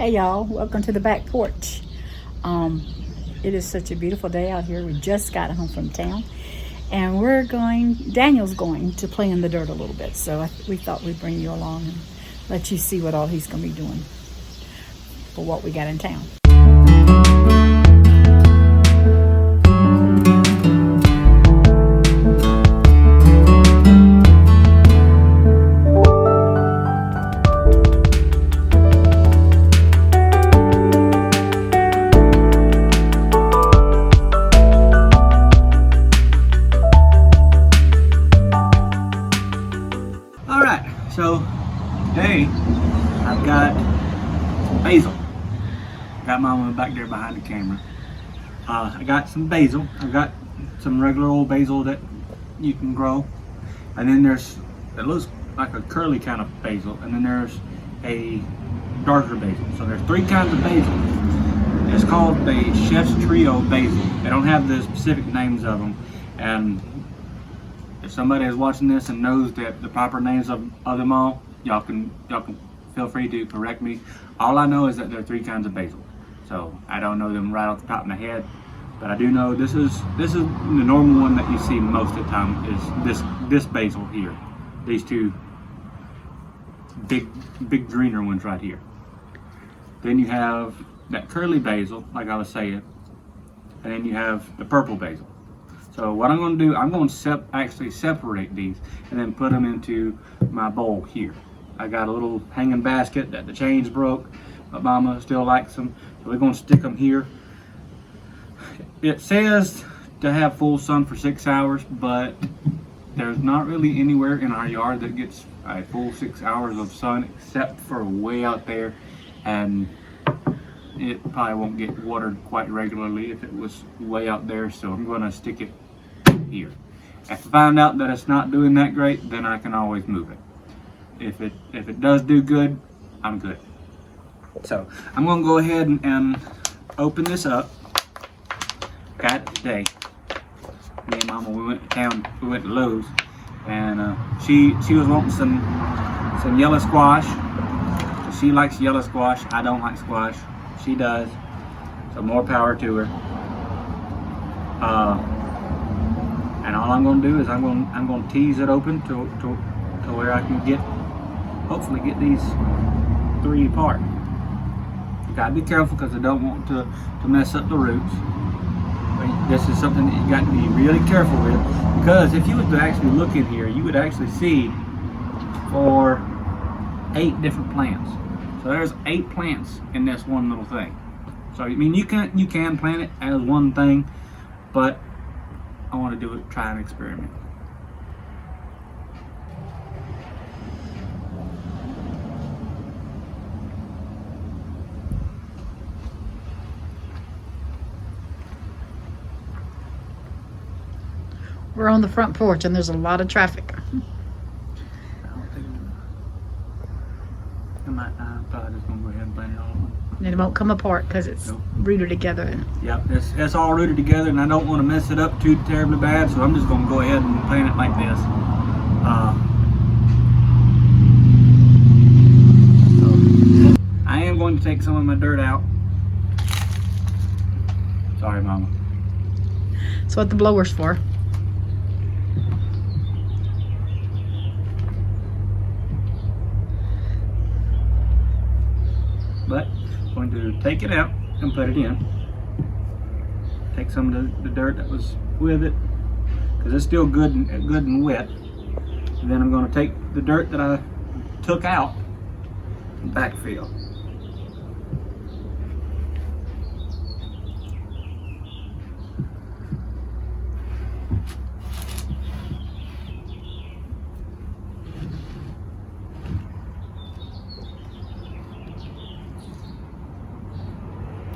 Hey y'all, welcome to the back porch. It is such a beautiful day out here. We just got home from town and Daniel's going to play in the dirt a little bit. So we thought we'd bring you along and let you see what all he's going to be doing for what we got in town. So today I've got basil. Got Mama back there behind the camera. I got some basil. I've got some regular old basil that you can grow, and then it looks like a curly kind of basil, and then there's a darker basil. So there's three kinds of basil. It's called the Chef's Trio basil. They don't have the specific names of them, and if somebody is watching this and knows that the proper names of them all, y'all can feel free to correct me. All I know is that there are three kinds of basil. So I don't know them right off the top of my head, but I do know this is the normal one that you see most of the time is this basil here. These two big greener ones right here. Then you have that curly basil, like I was saying, and then you have the purple basil. So what I'm going to do, I'm going to actually separate these and then put them into my bowl here. I got a little hanging basket that the chains broke, but Mama still likes them. So we're going to stick them here. It says to have full sun for 6 hours, but there's not really anywhere in our yard that gets a full 6 hours of sun except for way out there, and it probably won't get watered quite regularly if it was way out there, so I'm going to stick it here. If I find out that it's not doing that great, then I can always move it. If it does do good, I'm good. So I'm going to go ahead and open this up. Got it today. Me and Mama, we went to town. We went to Lowe's, and she was wanting some yellow squash. She likes yellow squash. I don't like squash. She does, so more power to her. And all I'm going to do is I'm going to tease it open to where I can hopefully get these three apart. You gotta be careful because I don't want to mess up the roots. But this is something that you got to be really careful with, because if you were to actually look in here, you would actually see 8 different plants. So there's 8 plants in this one little thing. So I mean, you can plant it as one thing, but I want to try an experiment. We're on the front porch and there's a lot of traffic. I'm probably just gonna go ahead and plant it all. And it won't come apart because it's rooted together. Yep, it's all rooted together, and I don't want to mess it up too terribly bad, so I'm just gonna go ahead and plant it like this. So I am going to take some of my dirt out. Sorry, Mama. That's what the blower's for. But I'm going to take it out and put it in. Take some of the dirt that was with it, because it's still good and wet. And then I'm going to take the dirt that I took out and backfill.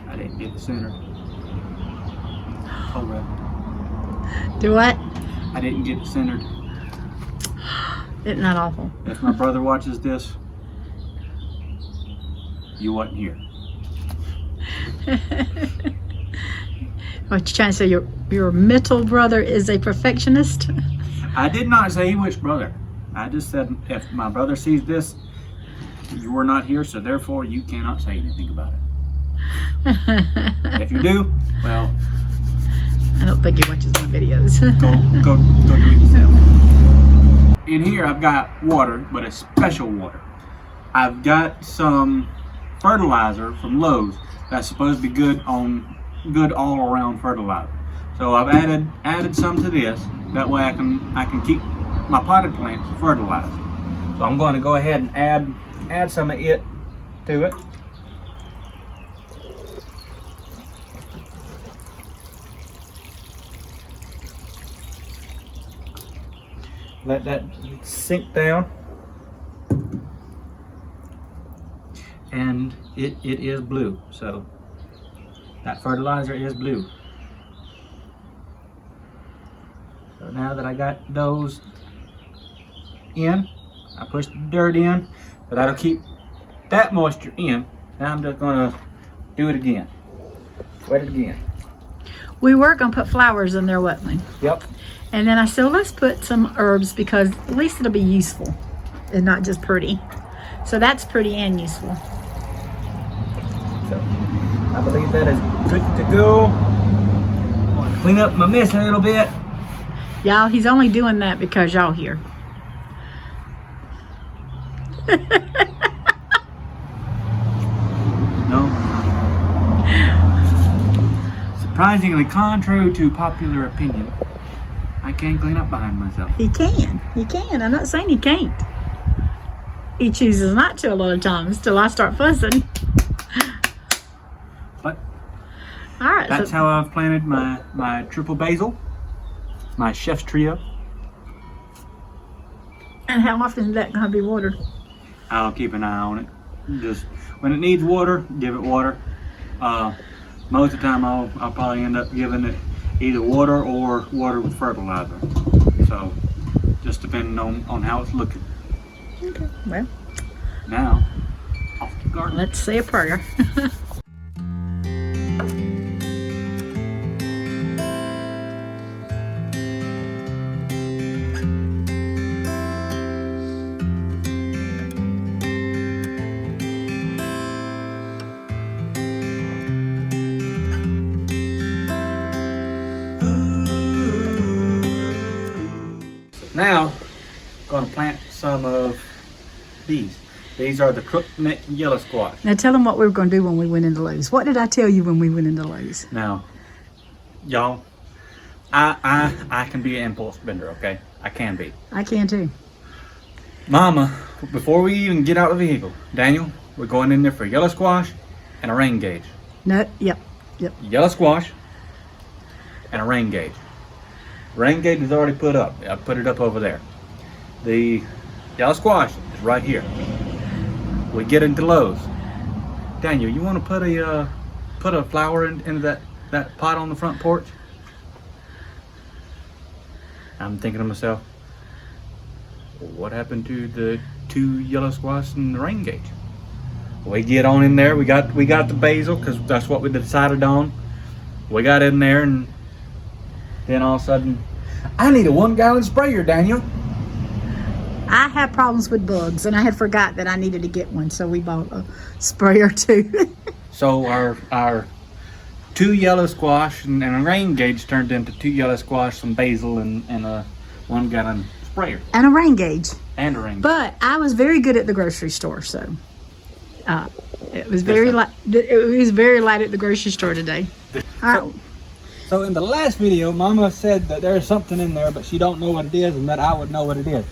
I didn't get the center. Oh well. Do what? I didn't get it centered. Isn't that awful? If my brother watches this, you wasn't here. What you trying to say? Your middle brother is a perfectionist? I did not say which brother. I just said if my brother sees this, You were not here, so therefore you cannot say anything about it. If you do, well, I don't think he watches my videos. go do it yourself. In here I've got water, but it's special water. I've got some fertilizer from Lowe's that's supposed to be good all around fertilizer. So I've added some to this. That way I can keep my potted plants fertilized. So I'm going to go ahead and add some of it to it. Let that sink down. And it is blue, so that fertilizer is blue. So now that I got those in, I pushed the dirt in, but that'll keep that moisture in. Now I'm just gonna do it again. Wet it again. We were gonna put flowers in there, wasn't we? Yep. And then I said, let's put some herbs because at least it'll be useful and not just pretty. So that's pretty and useful. So I believe that is good to go. I'm gonna clean up my mess a little bit. Y'all, he's only doing that because y'all here. No. Surprisingly, contrary to popular opinion, I can clean up behind myself. He can. He can. I'm not saying he can't. He chooses not to a lot of times till I start fussing. But All right. that's So, how I've planted my triple basil, my chef's trio. and how often is that going to be watered? I'll keep an eye on it. Just when it needs water, give it water. Most of the time I'll probably end up giving it either water or water with fertilizer. So just depending on how it's looking. Okay. Well, Now, off to the garden. let's say a prayer. Now, I'm going to plant some of these. These are the crooked neck yellow squash. Now tell them what we were going to do when we went into Lowe's. What did I tell you when we went into Lowe's? Now, y'all, I can be an impulse spender, okay? I can be. I can too. Mama, before we even get out of the vehicle, Daniel, we're going in there for yellow squash and a rain gauge. No, yep. Yellow squash and a rain gauge. Rain gauge is already put up. I put it up over there. The yellow squash is right here. We get into Lowe's. Daniel, you want to put a flower into that pot on the front porch? I'm thinking to myself, what happened to the 2 yellow squash and the rain gauge? We get on in there. We got the basil because that's what we decided on. We got in there, and then all of a sudden, I need a 1-gallon sprayer, Daniel. I have problems with bugs, and I had forgot that I needed to get one, so we bought a sprayer too. So our 2 yellow squash and a rain gauge turned into 2 yellow squash, some basil, and a 1-gallon sprayer. And a rain gauge. And a rain gauge. But I was very good at the grocery store, so it was very light. It was very light at the grocery store today. All right. So in the last video, Mama said that there's something in there, but she don't know what it is, and that I would know what it is.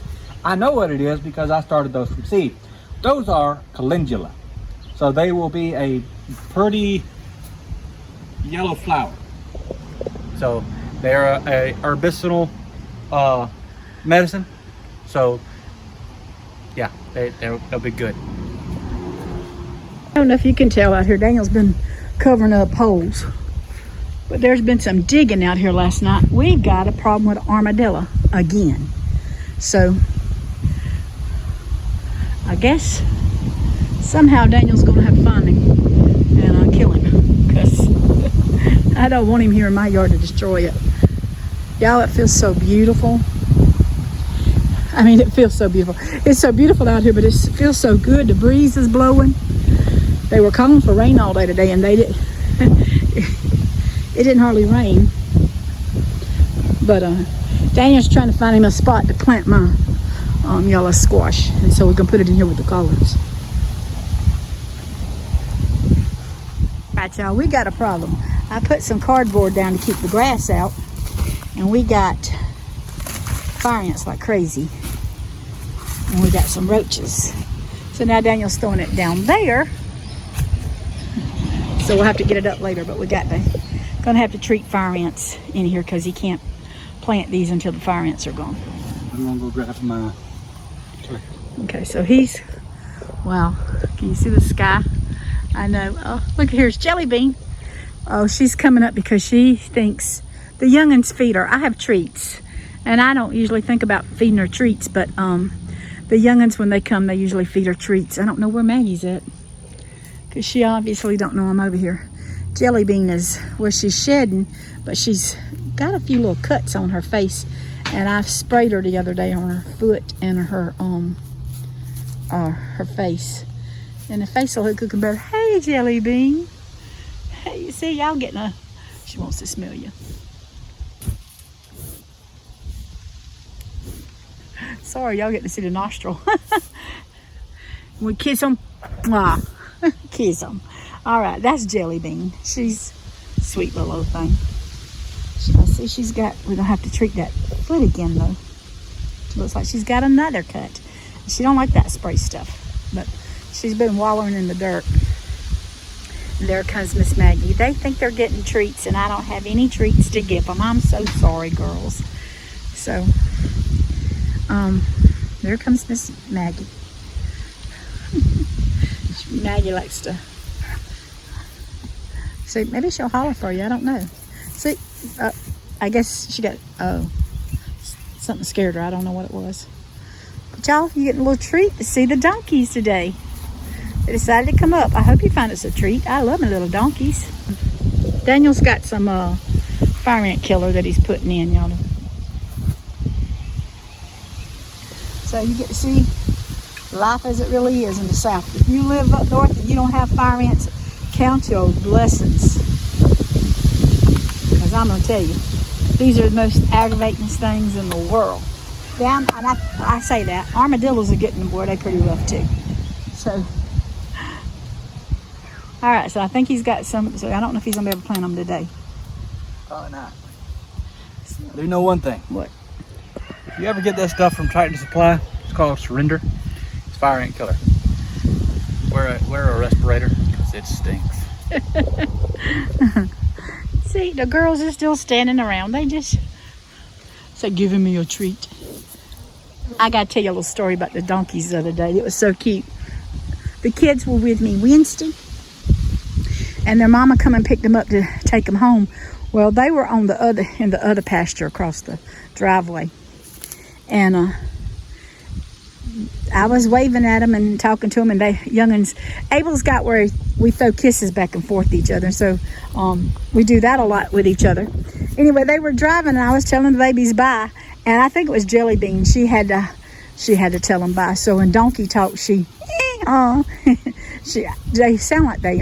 I know what it is because I started those from seed. Those are calendula. So they will be a pretty yellow flower. So they're a herbaceous medicine. So yeah, they'll be good. I don't know if you can tell out here, Daniel's been covering up holes. But there's been some digging out here last night. We've got a problem with armadillo again. So I guess somehow Daniel's going to have to find him and kill him, because I don't want him here in my yard to destroy it. Y'all, it feels so beautiful. I mean, it feels so beautiful. It's so beautiful out here, but it feels so good. The breeze is blowing. They were calling for rain all day today, and they did. It didn't hardly rain. But Daniel's trying to find him a spot to plant my yellow squash, and so we can put it in here with the collards. Right, y'all, we got a problem. I put some cardboard down to keep the grass out, and we got fire ants like crazy, and we got some roaches. So now Daniel's throwing it down there, so we'll have to get it up later. But we got gonna have to treat fire ants in here because he can't plant these until the fire ants are gone. I'm gonna go grab my. Okay, so he's, wow, can you see the sky? I know. Oh, look, here's Jelly Bean. Oh, she's coming up because she thinks the youngins feed her. I have treats, and I don't usually think about feeding her treats, but the youngins, when they come, they usually feed her treats. I don't know where Maggie's at because she obviously don't know I'm over here. Jelly Bean is where she's shedding, but she's got a few little cuts on her face, and I sprayed her the other day on her foot and her face. And the face will look cooking better. Hey, Jelly Bean. Hey, you see, y'all getting a... She wants to smell you. Sorry, y'all getting to see the nostril. We kiss them. Ah, kiss them. All right, that's Jelly Bean. She's a sweet little old thing. I see she's got... We're going to have to treat that foot again, though. She looks like she's got another cut. She don't like that spray stuff, but she's been wallowing in the dirt. There comes Miss Maggie. They think they're getting treats, and I don't have any treats to give them. I'm so sorry, girls. So, there comes Miss Maggie. Maggie likes to... See, maybe she'll holler for you. I don't know. See, I guess she got... Oh, something scared her. I don't know what it was. But y'all, you're getting a little treat to see the donkeys today. They decided to come up. I hope you find us a treat. I love my little donkeys. Daniel's got some fire ant killer that he's putting in, y'all. So you get to see life as it really is in the South. If you live up north and you don't have fire ants, count your blessings. Because I'm going to tell you, these are the most aggravating things in the world. Down, and I say that, armadillos are getting them, boy, they pretty rough too. So, all right, so I think he's got some, so I don't know if he's gonna be able to plant them today. Probably not. I do know one thing. What? If you ever get that stuff from Triton Supply, it's called Surrender. It's fire ant killer. Wear a respirator because it stinks. See, the girls are still standing around. They just said, giving me a treat. I gotta tell you a little story about the donkeys the other day. It was so cute. The kids were with me Wednesday, and their mama come and picked them up to take them home. Well, they were on in the other pasture across the driveway, and I was waving at them and talking to them, and they youngins. Abel's got where we throw kisses back and forth to each other, so we do that a lot with each other. Anyway, they were driving, and I was telling the babies bye, and I think it was Jelly Bean. She had to tell them bye. So in donkey talk, they sound like they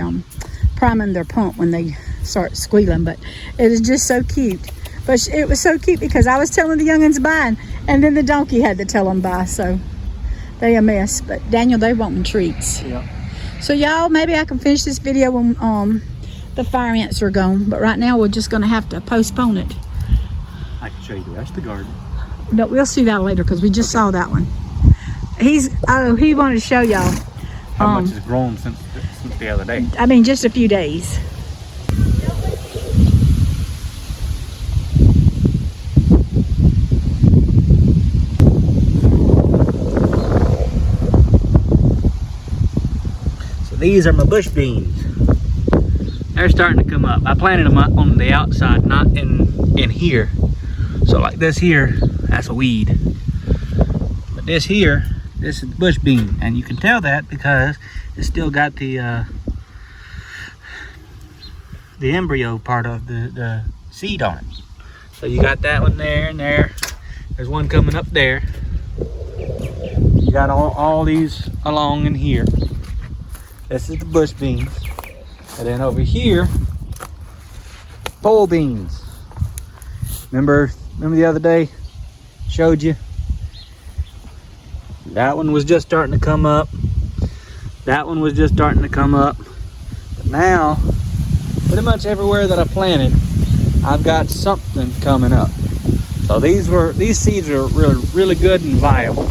priming their pump when they start squealing, but it is just so cute. But it was so cute because I was telling the youngins bye, and then the donkey had to tell them bye. So they a mess. But Daniel, they wanting treats. Yeah. So y'all, maybe I can finish this video when the fire ants are gone. But right now we're just gonna have to postpone it. I can show you the rest of the garden. No, we'll see that later because we just saw that one. He wanted to show y'all how much has grown since the other day. I mean, just a few days. So these are my bush beans. They're starting to come up. I planted them on the outside, not in here. So like this here, that's a weed. But this here, this is the bush bean, and you can tell that because it's still got the embryo part of the seed on it. So you got that one there and there. There's one coming up there. You got all these along in here. This is the bush beans. And then over here, pole beans. Remember the other day? Showed you. That one was just starting to come up. That one was just starting to come up. But now, pretty much everywhere that I planted, I've got something coming up. So these seeds are really good and viable.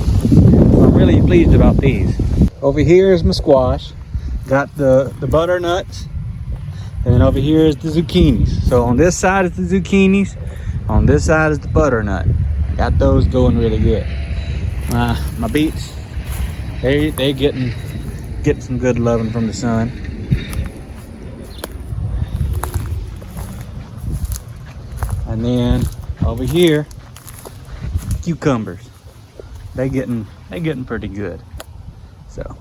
So I'm really pleased about these. Over here is my squash. Got the butternuts. And then over here is the zucchinis. So on this side is the zucchinis. On this side is the butternut. Got those going really good. My beets, they getting some good loving from the sun. And then over here, cucumbers. They getting pretty good. So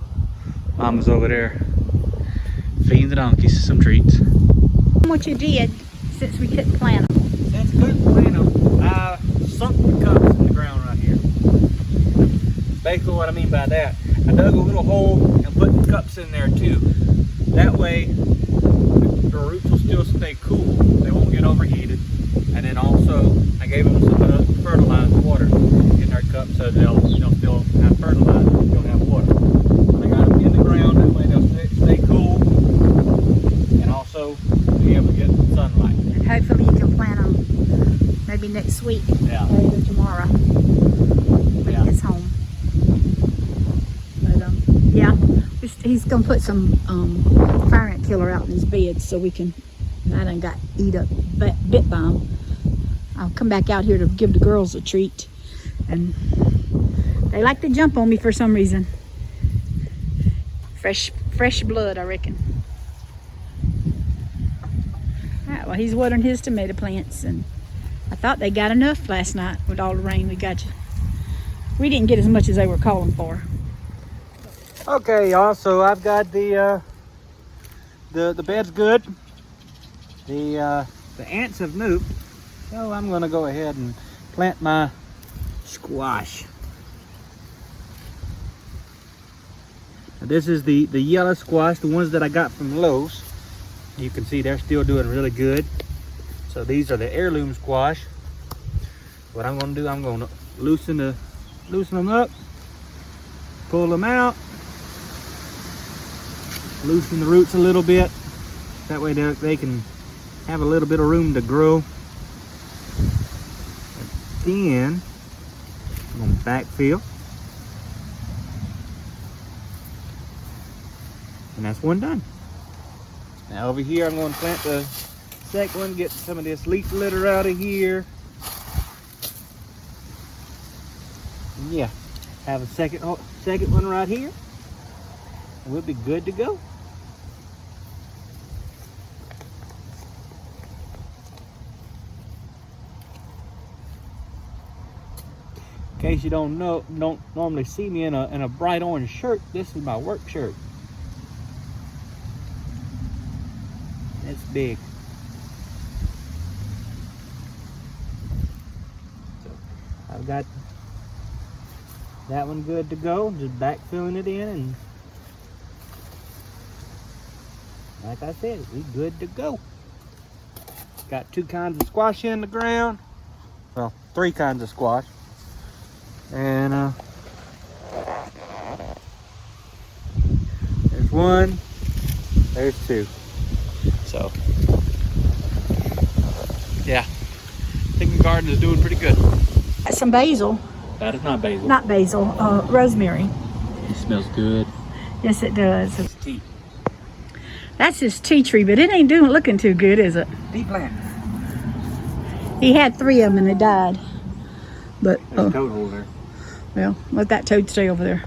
Mama's over there feeding the donkeys some treats. What you did since we couldn't plant them. Since we couldn't plant them, I sunk the cups in the ground right here. Basically what I mean by that, I dug a little hole and put the cups in there too. That way the roots will still stay cool. They won't get overheated. And then also I gave them some fertilized water in their cups so they'll still have fertilizer, they'll have water. When I got them in the ground, that way they'll stay cool and also be able to get sunlight. And hopefully you can plant them maybe next week. Yeah. Or even tomorrow when he gets home. But yeah, he's gonna put some fire ant killer out in his bed so we can. I done got bit by him. I'll come back out here to give the girls a treat, and they like to jump on me for some reason. Fresh blood, I reckon. All right, well, he's watering his tomato plants, and I thought they got enough last night with all the rain we got. We didn't get as much as they were calling for. Okay, y'all. So I've got the bed's good. The ants have moved, so I'm gonna go ahead and plant my squash. Now this is the yellow squash, the ones that I got from Lowe's. You can see they're still doing really good. So these are the heirloom squash. What I'm gonna do, I'm gonna loosen them up, pull them out, loosen the roots a little bit. That way they can have a little bit of room to grow. And then I'm gonna backfill. And that's one done. Now over here I'm gonna plant the second one, get some of this leaf litter out of here. And yeah, have a second one right here. And we'll be good to go. In case you don't normally see me in a bright orange shirt, this is my work shirt. It's big. So I've got that one good to go. Just backfilling it in, and like I said, we good to go. Got 2 kinds of squash in the ground. Well, 3 kinds of squash. And there's 1, there's 2. So yeah, I think the garden is doing pretty good. Some basil. That is not basil. Not basil, rosemary. It smells good. Yes, it does. It's tea. That's his tea tree, but it ain't looking too good, is it? Tea plant. He had 3 of them and they died. But There's a toad over there. well, let that toad stay over there.